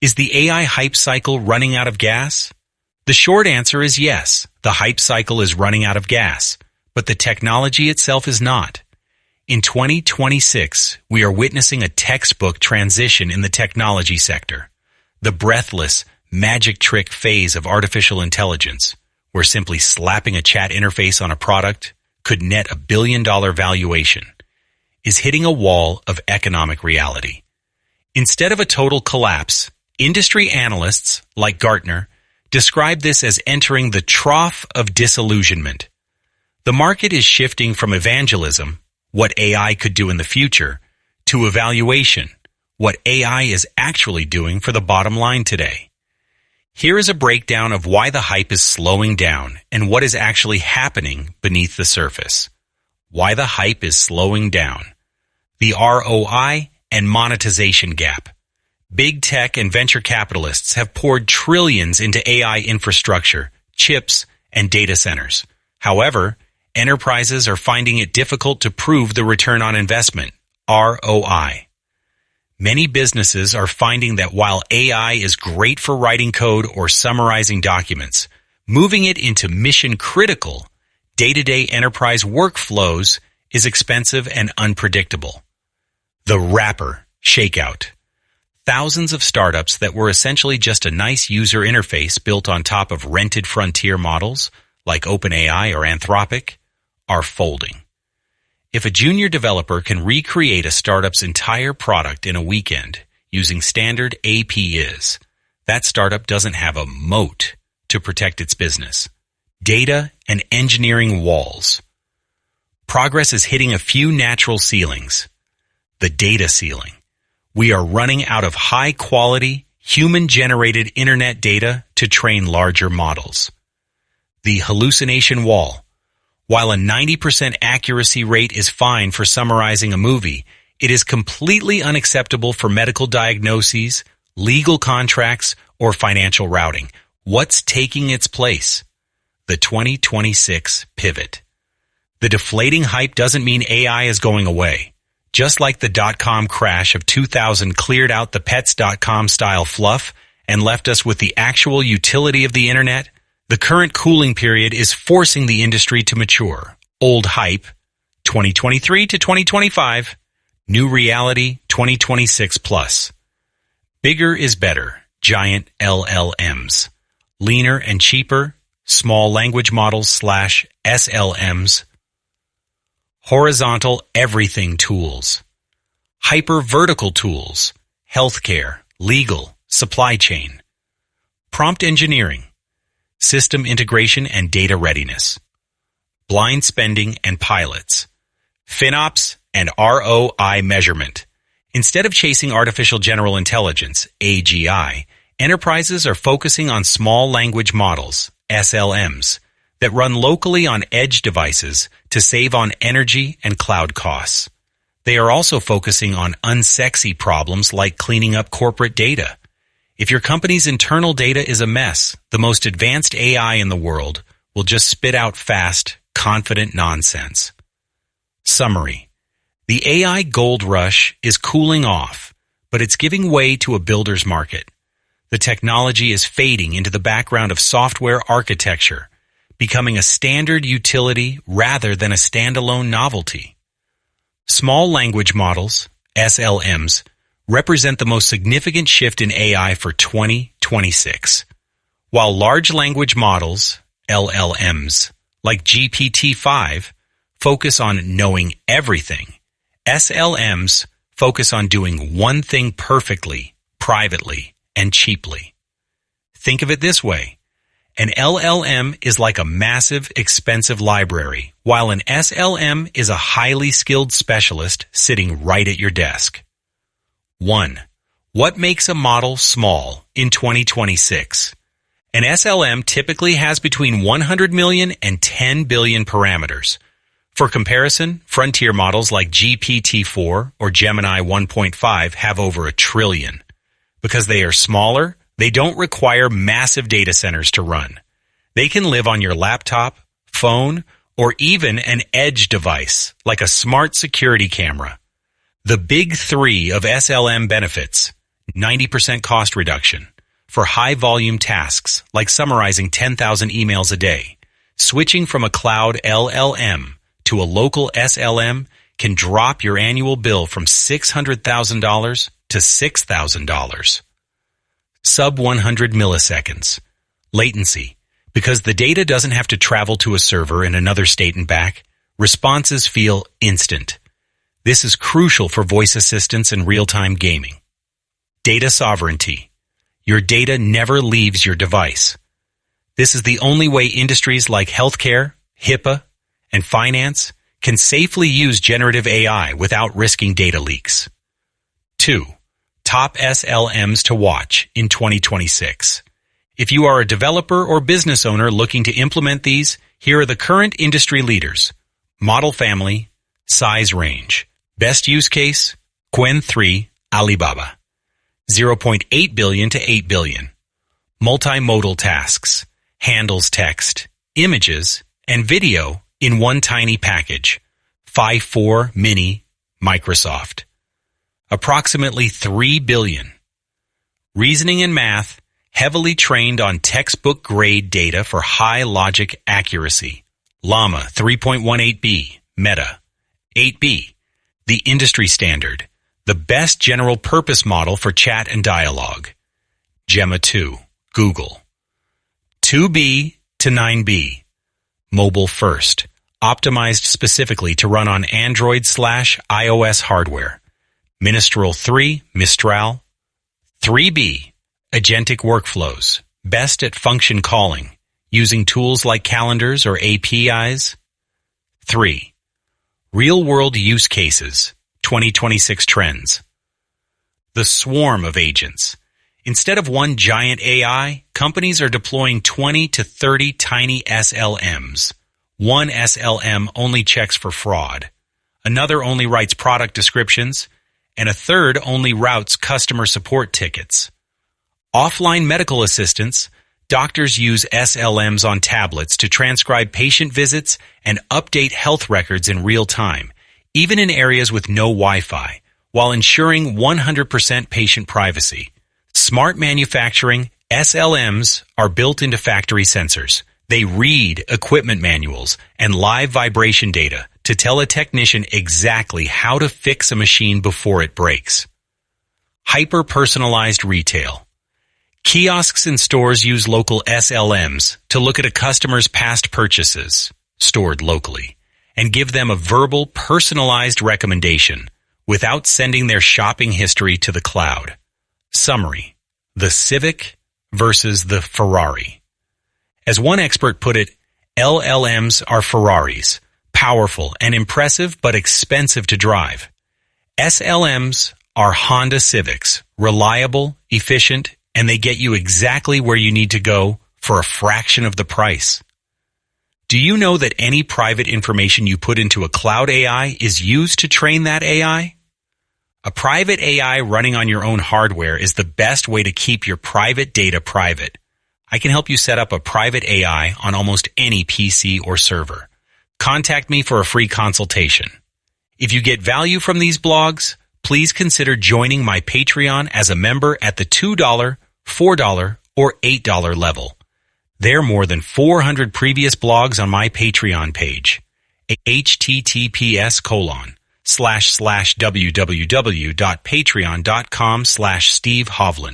Is the AI hype cycle running out of gas? The short answer is yes, the hype cycle is running out of gas, but the technology itself is not. In 2026, we are witnessing a textbook transition in the technology sector. The breathless, magic trick phase of artificial intelligence, where simply slapping a chat interface on a product could net $1 billion valuation, is hitting a wall of economic reality. Instead of a total collapse, industry analysts, like Gartner, describe this as entering the Trough of Disillusionment. The market is shifting from evangelism, what AI could do in the future, to evaluation, what AI is actually doing for the bottom line today. Here is a breakdown of why the hype is slowing down and what is actually happening beneath the surface. Why the hype is slowing down. The ROI and monetization gap. Big tech and venture capitalists have poured trillions into AI infrastructure, chips, and data centers. However, enterprises are finding it difficult to prove the return on investment, ROI. Many businesses are finding that while AI is great for writing code or summarizing documents, moving it into mission-critical, day-to-day enterprise workflows is expensive and unpredictable. The wrapper shakeout. Thousands of startups that were essentially just a nice user interface built on top of rented frontier models, like OpenAI or Anthropic, are folding. If a junior developer can recreate a startup's entire product in a weekend using standard APIs, that startup doesn't have a moat to protect its business. Data and engineering walls. Progress is hitting a few natural ceilings. The data ceiling. We are running out of high-quality, human-generated internet data to train larger models. The hallucination wall. While a 90% accuracy rate is fine for summarizing a movie, it is completely unacceptable for medical diagnoses, legal contracts, or financial routing. What's taking its place? The 2026 pivot. The deflating hype doesn't mean AI is going away. Just like the dot-com crash of 2000 cleared out the pets.com style fluff and left us with the actual utility of the internet, the current cooling period is forcing the industry to mature. Old hype, 2023 to 2025. New reality, 2026 plus. Bigger is better, giant LLMs. Leaner and cheaper, small language models / SLMs. Horizontal everything tools. Hyper-vertical tools. Healthcare, legal, supply chain. Prompt engineering. System integration and data readiness. Blind spending and pilots. FinOps and ROI measurement. Instead of chasing artificial general intelligence, AGI, enterprises are focusing on small language models, SLMs, that run locally on edge devices to save on energy and cloud costs. They are also focusing on unsexy problems like cleaning up corporate data. If your company's internal data is a mess, the most advanced AI in the world will just spit out fast, confident nonsense. Summary. The AI gold rush is cooling off, but it's giving way to a builder's market. The technology is fading into the background of software architecture, becoming a standard utility rather than a standalone novelty. Small language models, SLMs, represent the most significant shift in AI for 2026. While large language models, LLMs, like GPT-5, focus on knowing everything, SLMs focus on doing one thing perfectly, privately, and cheaply. Think of it this way. An LLM is like a massive, expensive library, while an SLM is a highly skilled specialist sitting right at your desk. 1. What makes a model small in 2026? An SLM typically has between 100 million and 10 billion parameters. For comparison, frontier models like GPT-4 or Gemini 1.5 have over 1 trillion. Because they are smaller, they don't require massive data centers to run. They can live on your laptop, phone, or even an edge device, like a smart security camera. The big three of SLM benefits: 90% cost reduction. For high-volume tasks, like summarizing 10,000 emails a day, switching from a cloud LLM to a local SLM can drop your annual bill from $600,000 to $6,000. Sub 100 milliseconds. Latency. Because the data doesn't have to travel to a server in another state and back, responses feel instant. This is crucial for voice assistants and real-time gaming. Data sovereignty. Your data never leaves your device. This is the only way industries like healthcare, HIPAA, and finance can safely use generative AI without risking data leaks. 2. Top SLMs to watch in 2026. If you are a developer or business owner looking to implement these, here are the current industry leaders. Model family, size range. Best use case, Qwen 3, Alibaba. 0.8 billion to 8 billion. Multimodal tasks, handles text, images, and video in one tiny package. Phi 4 Mini, Microsoft. Approximately 3 billion. Reasoning and math, heavily trained on textbook-grade data for high logic accuracy. Llama 3.18b, Meta. 8b, the industry standard. The best general-purpose model for chat and dialogue. Gemma 2, Google. 2b to 9b, mobile first, optimized specifically to run on Android/iOS hardware. Mistral 3, Mistral. 3b, agentic workflows, best at function calling, using tools like calendars or APIs. 3. Real-world use cases. 2026 trends. The swarm of agents. Instead of one giant AI, companies are deploying 20 to 30 tiny SLMs. One SLM only checks for fraud. Another only writes product descriptions. And a third only routes customer support tickets. Offline medical assistants. Doctors use SLMs on tablets to transcribe patient visits and update health records in real time, even in areas with no Wi-Fi, while ensuring 100% patient privacy. Smart manufacturing, SLMs are built into factory sensors. They read equipment manuals and live vibration data to tell a technician exactly how to fix a machine before it breaks. Hyper-personalized retail. Kiosks in stores use local SLMs to look at a customer's past purchases, stored locally, and give them a verbal, personalized recommendation without sending their shopping history to the cloud. Summary: the Civic versus the Ferrari. As one expert put it, LLMs are Ferraris, powerful and impressive but expensive to drive. SLMs are Honda Civics, reliable, efficient, and they get you exactly where you need to go for a fraction of the price. Do you know that any private information you put into a cloud AI is used to train that AI? A private AI running on your own hardware is the best way to keep your private data private. I can help you set up a private AI on almost any PC or server. Contact me for a free consultation. If you get value from these blogs, please consider joining my Patreon as a member at the $2, $4, or $8 level. There are more than 400 previous blogs on my Patreon page. https://www.patreon.com/Steve Hovland.